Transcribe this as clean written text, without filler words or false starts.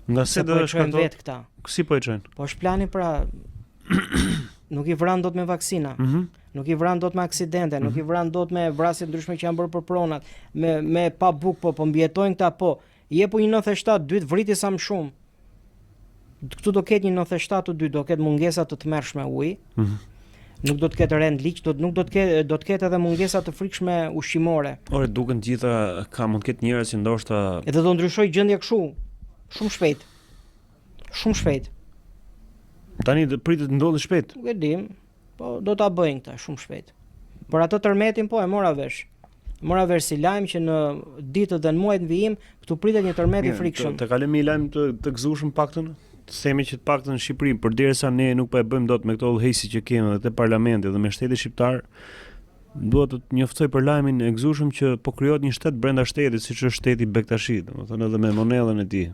Nga se do të shkaktojnë vetë këta. Si po e çojnë? Po është plani pra nuk i vran dot me vaksina. Nuk i vran dot me aksidente, nuk i vran dot me vrasje ndryshme që janë bërë për pronat, me pa buk, po mbijetojnë këta po. Jepu një 97, dytë vriti sa më shumë. Këtu do ketë një 97 të dy, do ketë mungesa të tmerrshme uji. Nuk do të ketë rend liq, nuk do të ketë edhe mungesa të frikshme ushqimore. Ore duken gjitha mund të ketë njerëz që ndoshta edhe do ndryshoj gjendja kështu, shumë shpejt. Shumë shpejt. Tani pritet të ndodhi shpejt. Nuk e dim, po do ta bëjnë këta shumë shpejt. Por atë tërmetin po e mora vesh. Mora vesh si lajm që në ditët dhe në muajt vijim këtu pritet një tërmet i frikshëm. Të kalojmë një lajm të gëzueshëm paktën. Themi që të paktën në Shqipëri, përderisa ne nuk po e bëjmë dot me këto udhëheqësi që kemi edhe te parlamenti dhe me shtetin shqiptar, duhet të njoftoj për lajmin e gëzueshëm që po krijohet një shtet brenda shtetit, siç është shteti Bektashi, domethënë edhe me monedhën e tij.